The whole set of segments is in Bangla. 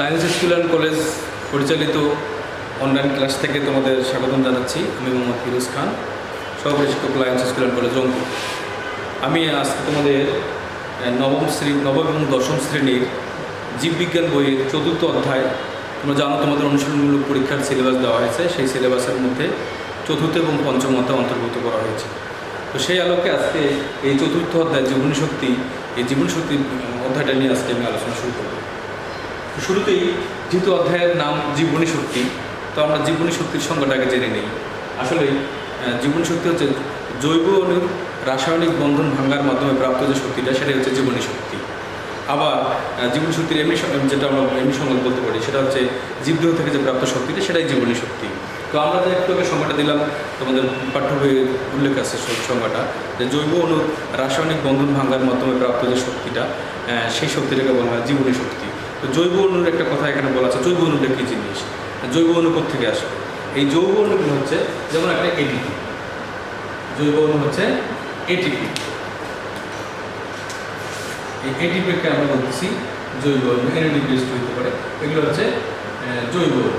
লায়ন্স স্কুল অ্যান্ড কলেজ পরিচালিত অনলাইন ক্লাস থেকে তোমাদের স্বাগতম জানাচ্ছি। আমি মোহাম্মদ ফিরোজ খান, সহকারী শিক্ষক, Lions school and college Rangpur. আমি আজকে তোমাদের নবম এবং দশম শ্রেণীর জীববিজ্ঞান বইয়ের 4র্থ অধ্যায়, তোমরা জানো তোমাদের অনুশীলনমূলক পরীক্ষার সিলেবাস দেওয়া হয়েছে। সেই সিলেবাসের মধ্যে 4র্থ এবং 5ম অধ্যায় অন্তর্ভুক্ত করা হয়েছে। তো সেই আলোকে আজকে এই 4র্থ অধ্যায় জীবনী শক্তি, এই জীবনী শক্তি অধ্যায়টা নিয়ে আজকে আমি আলোচনা শুরু করব। শুরুতেই যেহেতু অধ্যায়ের নাম জীবনী শক্তি, তো আমরা জীবনী শক্তির সংজ্ঞাটাকে জেনে নিই। আসলে জীবনী শক্তি হচ্ছে জৈব অণুর রাসায়নিক বন্ধন ভাঙার মাধ্যমে প্রাপ্ত যে শক্তিটা, সেটাই হচ্ছে জীবনী শক্তি। আবার জীবনী শক্তির যেটা আমরা এমনি সংজ্ঞা বলতে পারি, সেটা হচ্ছে জীবদেহ থেকে যে প্রাপ্ত শক্তিটা, সেটাই জীবনী শক্তি। তো আমরা যে একটু আগে সংজ্ঞাটা দিলাম, তোমাদের পাঠ্য বইয়ে উল্লেখ আছে সংজ্ঞাটা, যে জৈব অণুর রাসায়নিক বন্ধন ভাঙার মাধ্যমে প্রাপ্ত যে শক্তিটা, সেই শক্তিটাকে বলা হয় জীবনী শক্তি। তো জৈব অণুর একটা কথা এখানে বলা আছে। জৈব অণুটা কী জিনিস, জৈব অণু থেকে আসে? এই জৈব অণুগুলো হচ্ছে যেমন একটা এটিপি। জৈব অণু হচ্ছে এটিপি। এই এটিপিকে আমরা বলতেছি জৈব অণু, এনএডিপি হতে পারে। এগুলো হচ্ছে জৈব অণু।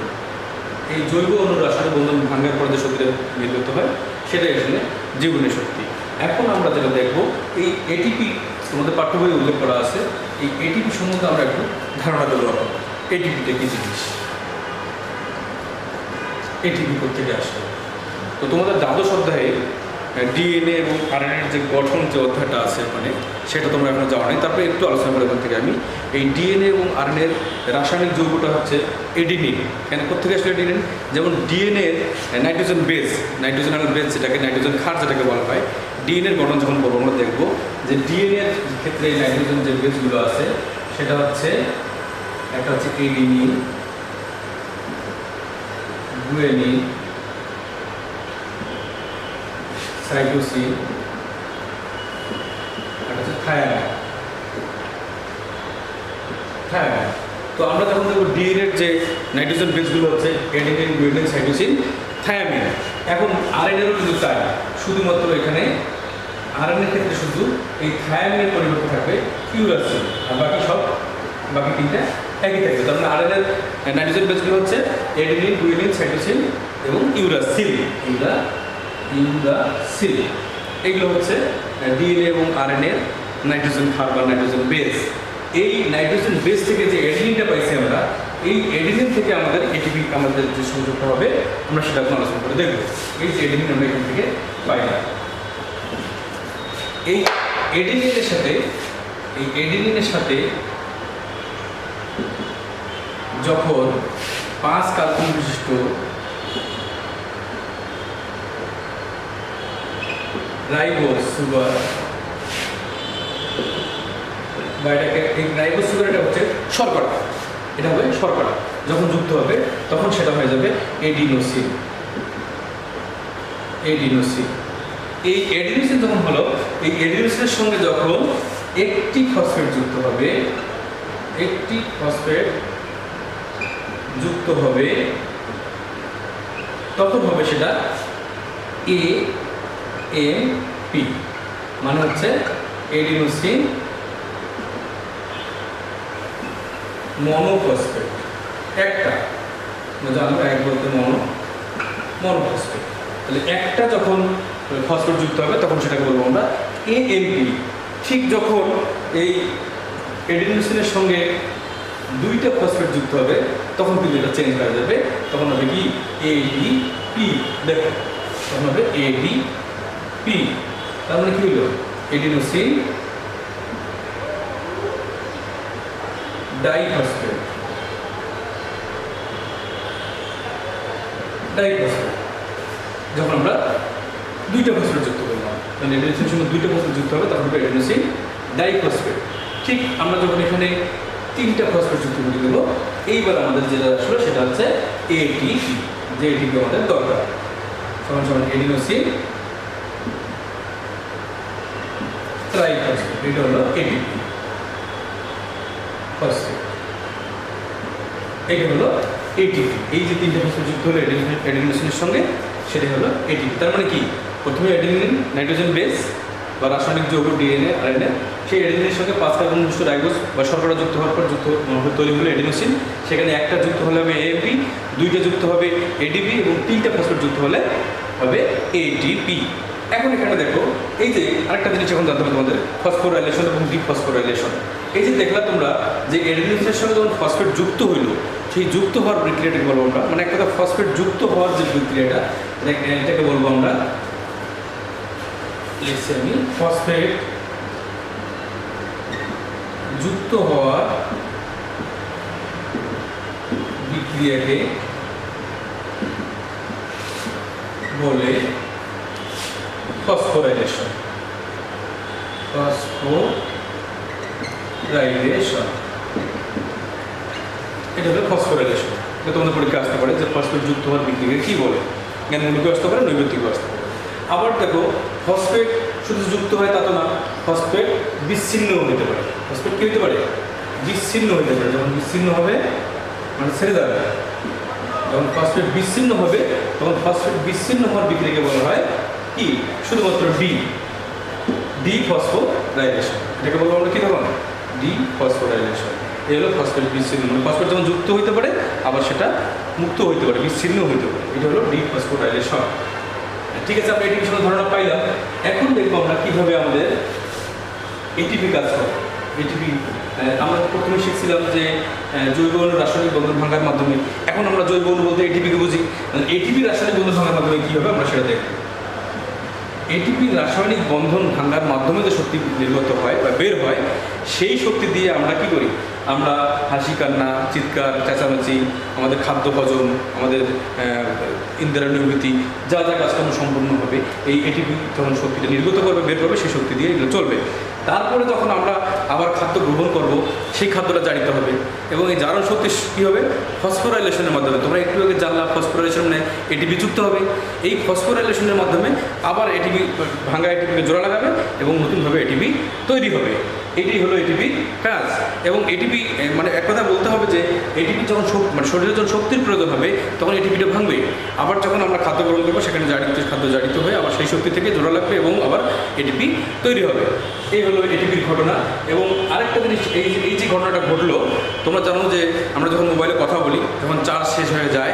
এই জৈব অণুর রাসায়নিক বন্ধন ভাঙার পরে যে শক্তিটা নির্গত হয়, সেটাই আসলে জীবনী শক্তি। এখন আমরা যেটা দেখব, এই এটিপি তোমাদের পাঠ্য বইয়ে উল্লেখ করা আছে। এই এটিপি সম্বন্ধে আমরা একটু ধারণা দেবো। এখন এটিপিটা কী জিনিস, এটিপি থেকে আসে। তো তোমাদের দ্বাদশ অধ্যায়ে ডিএনএ এবং আরএনএর যে গঠন, যে অধ্যায়টা আছে ওখানে, সেটা তোমরা এখনো যাওয়া নেই। তারপরে একটু আলোচনা করে এখান থেকে আমি এই ডিএনএ এবং আরএনএর রাসায়নিক যৌগটা হচ্ছে এডিনিন। কেন কোথেকে আসলে এডিনিন? যেমন ডিএনএ নাইট্রোজেন বেস, নাইট্রোজেনাল বেস, যেটাকে নাইট্রোজেন ক্ষার যেটাকে বলা হয়, ডিএনএর গঠন যখন করবো আমরা দেখবো যে ডিএনএর ক্ষেত্রে এই নাইট্রোজেন যে বেসগুলো আছে, সেটা হচ্ছে একটা হচ্ছে এডিনিন, গুয়েনিন, সাইটোসিন, আর হচ্ছে থায়ামিন। তো আমরা যখন দেখব ডিএনএর যে নাইট্রোজেন বেসগুলো হচ্ছে এডিনিন, গুয়েনিন, সাইটোসিন, থায়ামিন। এখন আরএনএরও কিন্তু তাই, শুধুমাত্র এখানে আরএনএর ক্ষেত্রে শুধু এই থায়ামিনের পরিবর্তে থাকবে ইউরাসিল, আর বাকি তিনটা একই থাকবে। তার মানে আরএনএর নাইট্রোজেন বেসগুলো হচ্ছে এডিনিন, গুয়েনিন, সাইটোসিন এবং ইউরাসিল। এইগুলো হচ্ছে ডিএনএ এবং আরএনএর নাইট্রোজেন ক্ষার বা নাইট্রোজেন বেস। এই নাইট্রোজেন বেস থেকে যে এডিনিনটা পাইছি আমরা, এই এডিনিন থেকে আমাদের এটিপি, আমাদের যে সংযোগটা হবে, আমরা সেটা এখন আলোচনা করে দেখব। এই যে এডিনিন আমরা এখান থেকে পাই না, এই এডিনিনের সাথে যখন 5 কার্বন বিশিষ্ট রাইবোজ সুগার, বা এটাকে এই রাইবোজ সুগার, এটা হচ্ছে শর্করা, এটা হবে শর্করা, যখন যুক্ত হবে তখন সেটা হয়ে যাবে এডিনোসিন। এই এডিনোসিন যখন হলো, এই এডিনোসিনের সঙ্গে যখন একটি ফসফেট যুক্ত হবে, তখন হবে সেটা AMP, মানে হচ্ছে এডিনোসিন মনোফসফেট। একটা জানো, এক বলতে মনোফসফেট। তাহলে একটা যখন ফসফেট যুক্ত হবে, তখন সেটাকে বলবো আমরা AMP। ঠিক যখন এই এডিনোসিনের সঙ্গে 2টা ফসফেট যুক্ত হবে, তখন কিন্তু এটা চেঞ্জ করা যাবে, তখন হবে কি ADP। দেখো, তখন হবে ADP। তার মানে কি হলো? Adenosine diphosphate. যখন আমরা 2টা ফসফেট যুক্ত করলাম, মানে এডিনোসিনের সঙ্গে 2টা ফসফেট যুক্ত হবে, তখন হবে এডিনোসিন ডাইফসফেট। ঠিক আমরা যখন এখানে 3টা ফসফেট যুক্ত করে দেবো, এইবার আমাদের যেটা আসলে সেটা হচ্ছে ATP, যে এটিপি আমাদের দরকার, সমান এডিনোসিন ট্রাইফসফেট। এটা হলো ATP ফসফেট, এটা হলো ATP। এই যে 3টা ফসফেট যুক্ত হলো এডিনোসিনের সঙ্গে, সেটা হলো ATP। তার মানে কি? প্রথমে এডিনিন নাইট্রোজেন বেস বা রাসায়নিক যৌগ ডিএনএ, আরএনএ, সেই এডিনোসিনের সঙ্গে 5 কার্বন বিশিষ্ট রাইবোজ বা শর্করা যুক্ত হওয়ার পর তৈরি হলো এডিনোসিন। সেখানে একটা যুক্ত হলে হবে এএমপি, 2টা যুক্ত হবে এডিপি এবং 3টা ফসফেট যুক্ত হলে হবে এটিপি। এখন এখানে দেখো, এই যে আরেকটা জিনিস এখন জানতে হবে তোমাদের, ফসফোরাইলেশন এবং ডিফসফোরাইলেশন। এই যে দেখলা তোমরা যে এডিনোসিনের সঙ্গে যখন ফসফেট যুক্ত হইল, সেই যুক্ত হওয়ার বিক্রিয়াটাকে বলবো আমরা, মানে এক কথা ফসফেট যুক্ত হওয়ার যে বিক্রিয়াটা, এটাকে বলবো আমরা, লিখছি আমি, ফসফেট যুক্ত হওয়ার বিক্রিয়াকে বলে ফসফোরাইলেশন। ফসফোরাইলেশন এটা হলো ফসফোরাইলেশন। এটা তোমাদের পরীক্ষা আসতে পারে যে ফসফেট যুক্ত হওয়ার বিক্রিয়াকে কী বলে, জ্ঞানমূলক আসতে পারে, নৈবেদ্যিক আসতে পারে। আবার দেখো, ফসফেট শুধু যুক্ত হয় তা তো না, ফসফেট বিচ্ছিন্ন হতে পারে। ফসফেট কী হতে পারে? বিচ্ছিন্ন হতে পারে। যখন বিচ্ছিন্ন হবে মানে ছেড়ে যাবে, যখন ফসফেট বিচ্ছিন্ন হবে তখন ফসফেট বিচ্ছিন্ন হওয়ার বিক্রিয়াকে বলা হয় কি? শুধুমাত্র ডি ফসফোরাইলেশন। এটাকে বলবো আমরা কি তখন? D phosphorylation. এই হলো ফসফেট বিচ্ছিন্ন, মানে ফসফেট যখন যুক্ত হইতে পারে আবার সেটা মুক্ত হইতে পারে, বিচ্ছিন্ন হইতে পারে। এটা হলো ডি ফসফোরাইলেশন। ঠিক আছে, আমরা এটিপির সঙ্গে ধারণা পাইলাম। এখন দেখবো আমরা কীভাবে আমাদের এটিপি কাজ করে। এটিপি আমরা প্রথমে শিখছিলাম যে জৈব অণু রাসায়নিক বন্ধন ভাঙার মাধ্যমে। এখন আমরা জৈব অণু বলতে এটিপিকে বুঝি। এটিপি রাসায়নিক বন্ধন ভাঙার মাধ্যমে কী হবে আমরা সেটা দেখব। এটিপি রাসায়নিক বন্ধন ভাঙার মাধ্যমে যে শক্তি নির্গত হয় বা বের হয়, সেই শক্তি দিয়ে আমরা কি করি? আমরা হাসি, কান্না, চিৎকার, চেঁচামেচি, আমাদের খাদ্য হজম, আমাদের ইন্দ্রিয়ানুভূতি, যা যা কাজকর্ম সম্পূর্ণ হবে, এই এটিপি যখন শক্তিটা নির্গত করবে, বের করবে, সেই শক্তি দিয়ে এগুলো চলবে। তারপরে যখন আমরা আবার খাদ্য গ্রহণ করব, সেই খাদ্যটা জারিত হবে এবং এই জারণ শক্তি কী হবে? ফসফোরাইলেশনের মাধ্যমে। তোমরা একটু আগে জানলা ফসফোরাইলেশন মানে এটিপি যুক্ত হবে। এই ফসফোরাইলেশনের মাধ্যমে আবার এটিপি ভাঙা এটিপিকে জোড়া লাগাবে এবং নতুনভাবে এটিপি তৈরি হবে। এটাই হলো এটিপি কাজ। এবং এটিপি মানে এক কথা বলতে হবে যে এটিপি যখন মানে শরীরে যখন শক্তির প্রয়োজন হবে তখন এটিপিটা ভাঙবে। আবার যখন আমরা খাদ্য গ্রহণ করবো সেখানে খাদ্য জারিত হয়ে আবার সেই শক্তি থেকে জোড়া লাগবে এবং আবার এটিপি তৈরি হবে। এই হলো এটিপির ঘটনা। এবং আরেকটা জিনিস, এই যে ঘটনাটা ঘটলো, তোমরা জানো যে আমরা যখন মোবাইলে কথা বলি, যখন চার্জ শেষ হয়ে যায়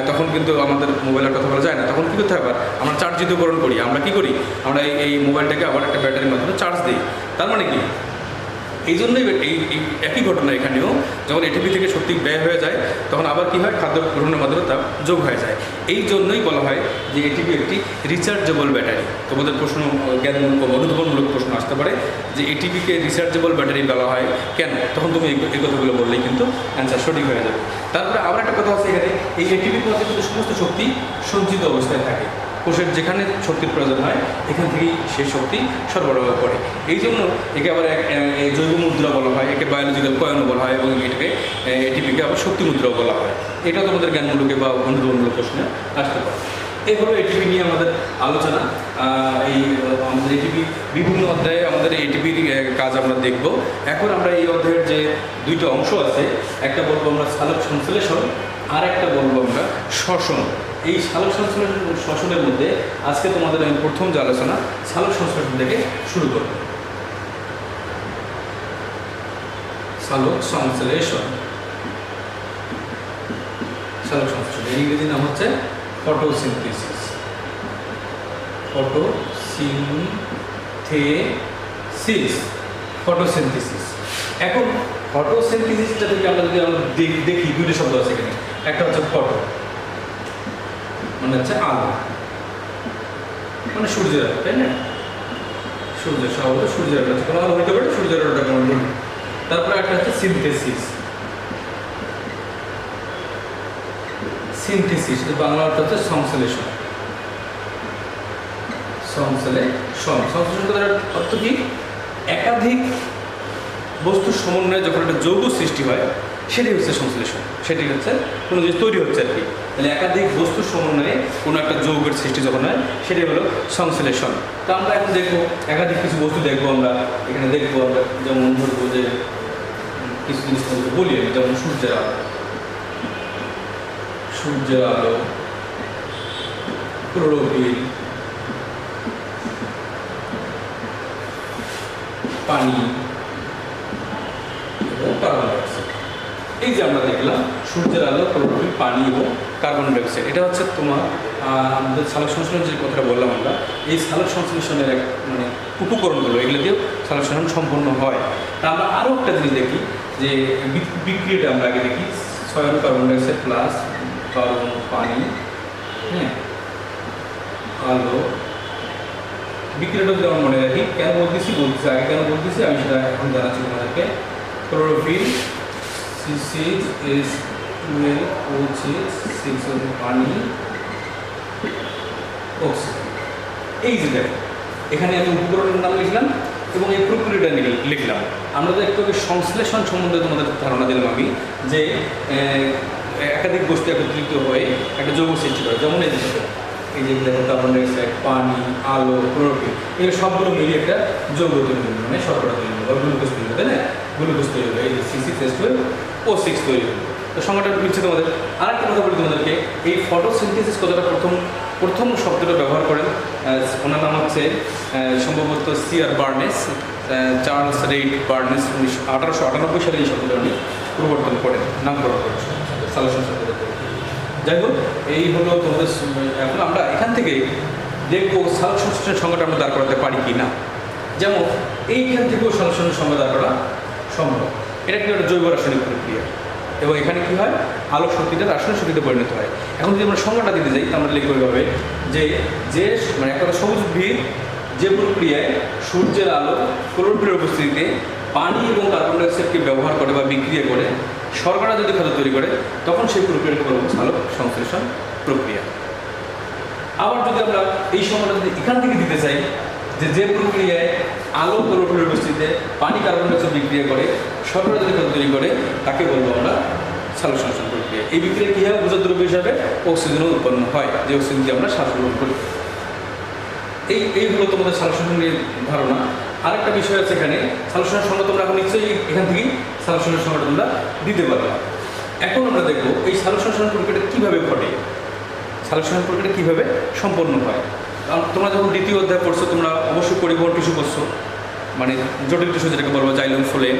তখন কিন্তু আমাদের মোবাইলের কথা বলা যায় না। তখন কী করতে হবে? আমরা চার্জিতকরণ করি। আমরা কী করি? আমরা এই মোবাইলটাকে আবার একটা ব্যাটারির মাধ্যমে চার্জ দিই। তার মানে কি? এই জন্যই এই একই ঘটনা এখানেও, যখন এটিপি থেকে শক্তি ব্যয় হয়ে যায় তখন আবার কী হয়? খাদ্য গ্রহণের মাধ্যমে তা যোগ হয়ে যায়। এই জন্যই বলা হয় যে এটিপি একটি রিচার্জেবল ব্যাটারি। তোমাদের প্রশ্ন, জ্ঞানমূলক অনুধাবনমূলক প্রশ্ন আসতে পারে যে এটিপিকে রিচার্জেবল ব্যাটারি বলা হয় কেন? তখন তুমি এই কথাগুলো বললেই কিন্তু অ্যান্সার সঠিক হয়ে যাবে। তারপরে আবার একটা কথা আছে এখানে, এই এটিপির মধ্যে কিন্তু সমস্ত শক্তি সঞ্চিত অবস্থায় থাকে। কোষের যেখানে শক্তির প্রয়োজন হয় এখান থেকেই সেই শক্তি সরবরাহ করে। এই জন্য একে আবার জৈব মুদ্রা বলা হয়, একে বায়োলজিক্যাল কয়েনও বলা হয় এবং এটিপিকে আবার শক্তি মুদ্রাও বলা হয়। এটা তোমাদের জ্ঞানমূলকে বা অনুধাবনমূলক প্রশ্নে আসতে পারে। এই হলো এটিপি নিয়ে আমাদের আলোচনা। এই আমাদের এটিপি বিভিন্ন অধ্যায়ে আমাদের এটিপির কাজ আমরা দেখব। এখন আমরা এই অধ্যায়ের যে 2টা অংশ আছে, একটা বলবো আমরা সালোক সংশ্লেষণ, আর একটা বলবো আমরা শ্বসন। এই সালোক শ্বসনের মধ্যে আজকে তোমাদের আমি প্রথম যে আলোচনা, সালোক সংশ্লেষণ থেকে শুরু করব। সালোক সংশ্লেষণ, সালোক সংশ্লেষণ এর ইংরেজি নাম হচ্ছে ফটোসিনথেসিস। ফটোসিনথেসিস। এখন ফটোসিনথেসিসটা থেকে আমরা যদি দেখি, 2টা শব্দ আছে এখানে। একটা হচ্ছে ফটো, মানে হচ্ছে আলো, মানে সূর্যের আলো, তাই না? সূর্যের স্বভাবত সূর্যের আলো, কোনো আলো হইতে পারে, সূর্যের আলোটা কেমন বলি। তারপরে একটা হচ্ছে সিনথেসিস। সিনথেসিস বাংলা অর্থ হচ্ছে সংশ্লেষণ। সংশ্লেষণ অর্থ কি? একাধিক বস্তুর সমন্বয়ে যখন একটা যৌগ সৃষ্টি হয় সেটাই হচ্ছে সংশ্লেষণ। সেটি হচ্ছে কোনো জিনিস তৈরি হচ্ছে আর কি। তাহলে একাধিক বস্তুর সমন্বয়ে কোনো একটা যৌগের সৃষ্টি যখন হয় সেটাই হলো সংশ্লেষণ। তো আমরা এখন দেখবো একাধিক কিছু বস্তু দেখবো আমরা এখানে দেখবো। আমরা যেমন ধরবো যে কিছু জিনিস বলি আমি, যেমন সূর্যের আলো, ক্লোরোফিল, পানি এবং কার্বন ডাইঅক্সাইড। এই যে আমরা দেখলাম সূর্যের আলো, ক্লোরোফিল, পানি এবং কার্বন ডাইঅক্সাইড, এটা হচ্ছে তোমার আমাদের সালোক সংশ্লেষণ যে কথাটা বললাম আমরা, এই সালোক সংশ্লেষণের এক মানে উপকরণগুলো, এগুলো দিয়েও সালোক সংশ্লেষণ সম্পন্ন হয়। তা আমরা আরও একটা জিনিস দেখি যে বিক্রিয়াটা আমরা আগে দেখি, 6 কার্বন ডাইঅক্সাইড প্লাস কার্বন, পানি, হ্যাঁ, আলো। বিক্রিয়াটা যদি আমরা মনে রাখি, কেন বলতেছি আগে কেন বলতেছি আমি সেটা এখন জানাচ্ছি তোমাদেরকে। ক্লোরোফিল C6H12O6 পানি, অক্সিজেন। এই যে দেখো এখানে আমি উপকরণের নাম লিখলাম এবং এই প্রক্রিয়াটা লিখলাম। আমরা তো একটু সংশ্লেষণ সম্বন্ধে তোমাদের ধারণা দিলাম আমি, যে একাধিক বস্তু একত্রিত হয়ে একটা যৌগ সৃষ্টি করে, যেমন এই যে কার্বন ডাইঅক্সাইড, পানি, আলো, ক্লোরোফিল, এই সবগুলো মিলিয়ে একটা যৌগ তৈরি হবে, মানে শর্করা তৈরি হবে, গ্লুকোজ তৈরি হবে, তাই না? গ্লুকোজ তৈরি হবে, এই যে C6H12O6 তৈরি হবে। তো সংখ্যাটা মিলছে তোমাদের। আরেকটা কথা বলি তোমাদেরকে, এই ফটোসিনথেসিস কথাটা প্রথম শব্দটা ব্যবহার করেন, ওনার নাম হচ্ছে সম্ভবত C.R. Barnes, Charles Raid Barnes, 1898 সালে এই শব্দটা উনি প্রবর্তন করেন, নামকরণ করেন সালোক সংশ্লেষণ। যাই হোক, এই হলো তোমাদের। এখন আমরা এখান থেকে দেখবো সালোক সংশ্লেষণের সংখ্যাটা আমরা দাঁড় করাতে পারি কি না। যেমন এইখান থেকেও সালোক সংশ্লেষণের সংখ্যা দাঁড় করা সম্ভব। এটা কিন্তু একটা জৈব রাসায়নিক প্রক্রিয়া এবং এখানে কী হয়, আলোক শক্তিটা রাসায়নিক শক্তিতে পরিণত হয়। এখন যদি আমরা সংখ্যাটা দিতে যাই, আমরা লিখব এইভাবে যে মানে একটা সবুজ উদ্ভিদ যে প্রক্রিয়ায় সূর্যের আলো, ক্লোরোফিলের উপস্থিতিতে পানি এবং কার্বন ডাইঅক্সাইডকে ব্যবহার করে বা বিক্রিয়া করে শর্করা যদি খাদ্য তৈরি করে, তখন সেই প্রক্রিয়াটি করব সালোক সংশ্লেষণ প্রক্রিয়া। আবার যদি আমরা এই সংখ্যাটা যদি এখান থেকে দিতে চাই, যে প্রক্রিয়ায় আলো, ক্লোরোফিলের উপস্থিতিতে পানি, কার্বন ডাইঅক্সাইড বিক্রিয়া করে শর্করা যদি খাদ্য তৈরি করে, তাকে বলবো আমরা সালোক সংশ্লেষণ প্রক্রিয়া। এই বিক্রিয়া কী হয়, উৎপাদক দ্রব্য হিসাবে অক্সিজেনও উৎপন্ন হয়, যে অক্সিজেন দিয়ে আমরা শ্বাস গ্রহণ করি। এই হলো তোমাদের সালোক সংশ্লেষণের ধারণা। আরেকটা বিষয় আছে এখানে, সালোক সংশ্লেষণ সংখ্যা তোমরা এখন নিশ্চয়ই এখান থেকেই সালোক সংশ্লেষণ সংখ্যাটা তোমরা দিতে পারবে। এখন আমরা দেখবো এই সালোক সংশ্লেষণ প্রক্রিয়াটা কীভাবে ঘটে, সালোক সংশ্লেষণ প্রক্রিয়াটা কীভাবে সম্পন্ন হয়। তোমরা যখন দ্বিতীয় অধ্যায় পড়ছো, তোমরা অবশ্যই পরিবহন টিস্যু করছো, মানে জটিল টিস্যু যেটাকে বলবো জাইলেম, ফ্লোয়েম।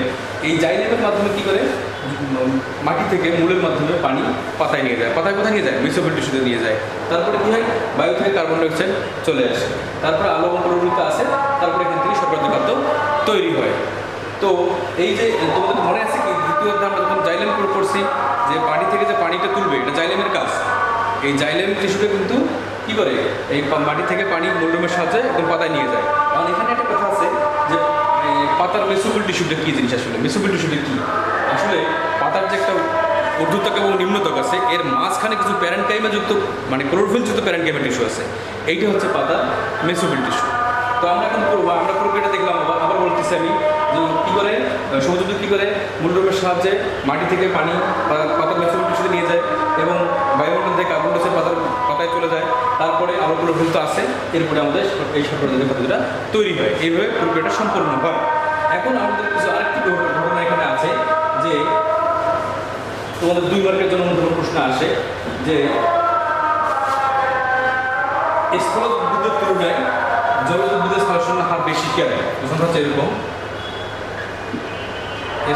এই জাইলেমের মাধ্যমে কী করে, মাটি থেকে মূলের মাধ্যমে পানি পাতায় নিয়ে যায়। পাতায় কোথায় নিয়ে যায়, মেসোফিল টিস্যুতে নিয়ে যায়। তারপরে কী হয়, বায়ু থেকে কার্বন ডাইঅক্সাইড চলে আসে, তারপরে আলো এবং ক্লোরোফিল আসে, তারপরে এখান থেকে শর্করা খাদ্য তৈরি হয়। তো এই যে তোমাদের মনে আছে কি, দ্বিতীয় অধ্যায় আমরা যখন জাইলেম পড়ছি, যে পানি থেকে যে পানিটা তুলবে, এটা জাইলেমের কাজ। এই জাইলেম টিস্যুটা কিন্তু কী করে, এই মাটি থেকে পানি মূলরুমের সাহায্যে একদম পাতায় নিয়ে যায়। কারণ এখানে একটা কথা আছে যে পাতার মেসোফিল টিস্যুটা কী জিনিস, আসলে মেসোফিল টিস্যুটা কী, আসলে পাতার যে একটা ঊর্ধ্বত্বক এবং নিম্নত্বক আছে, এর মাঝখানে কিছু প্যারেনকাইমা যুক্ত, মানে ক্লোরোফিল যুক্ত প্যারেনকাইমা টিস্যু আছে। এইটা হচ্ছে পাতার মেসোফিল টিস্যু। তো আমরা এখন আমরা প্রক্রিয়াটা দেখলাম, আবার বলতেছি আমি যে কী করে সবুজ উদ্ভিদ কী করে মূলরুমের সাহায্যে মাটি থেকে পানি পাতার মেসোফিল টিস্যুতে নিয়ে যায় এবং বায়ুমণ্ডল থেকে কার্বন ডাইঅক্সাইড পাতায় চলে যায়, তারপরে আলো ক্লোরোফিল তো আসে, এরপরে আমাদের এই শর্করা খাদ্যটা তৈরি হয়। এইভাবে প্রক্রিয়াটা সম্পূর্ণ হয়। এখন আমাদের কিছু আরেকটি ঘটনা এখানে আছে, যে তোমাদের 2 মার্কের জন্য প্রশ্ন আসে যে স্থল উদ্ভিদের তুলনায় জলজ উদ্ভিদের সালোক সংশ্লেষণের হার বেশি কেন? প্রশ্নটা হচ্ছে এরকম,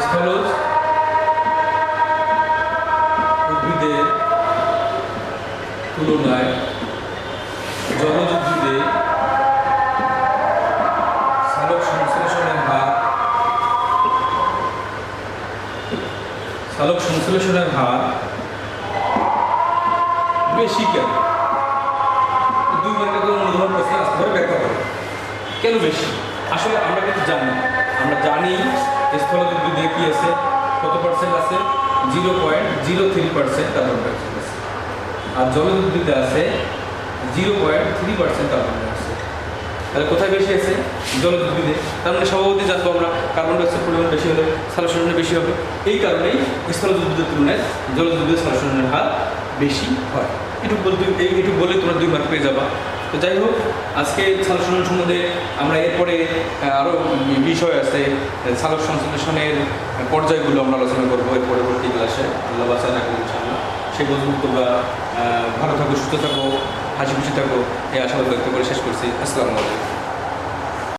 স্থলজ উদ্ভিদের তুলনায় জলজ উদ্ভিদে সালোক সংশ্লেষণের হার বেশি কেন? 2 মার্কের জন্য অনুধাবন প্রশ্ন আসতে পারে, ব্যাখ্যা করে কেন বেশি। আসলে আমরা কিন্তু জানি স্থলজ উদ্ভিদে কী আছে, কত পার্সেন্ট আছে, 0.03% কার্বন ডাইঅক্সাইড আছে, আর জলজ উদ্ভিদে আছে 0.3% কার্বন ডাইঅক্সাইড। তাহলে কোথায় বেশি আছে, জলজ উদ্ভিদে। তার মানে স্বভাবতই জানবো আমরা কার্বন ডাইঅক্সাইড পরিমাণ বেশি হলে সালোক সংশ্লেষণ বেশি হবে। এই কারণেই স্থলজ উদ্ভিদের তুলনায় জলজ উদ্ভিদের সালোক সংশ্লেষণের হার বেশি হয়। এটুকু বলে তোমরা 2 মার্ক পেয়ে যাবা। তো যাই হোক, আজকে সালোক সংশ্লেষণ সম্বন্ধে আমরা এরপরে আরও বিষয় আছে, সালোক সংশ্লেষণের পর্যায়গুলো আমরা আলোচনা করবো এর পরবর্তী ক্লাসে। আল্লাহ বাঁচায় রাখবো ইনশাআল্লাহ। সেই পর্যন্ত তোমরা ভালো থাকো, সুস্থ থাকো, হাসি খুশি থাকো, এই আশাবাদ ব্যক্ত করে শেষ করছি। আসসালামু আলাইকুম।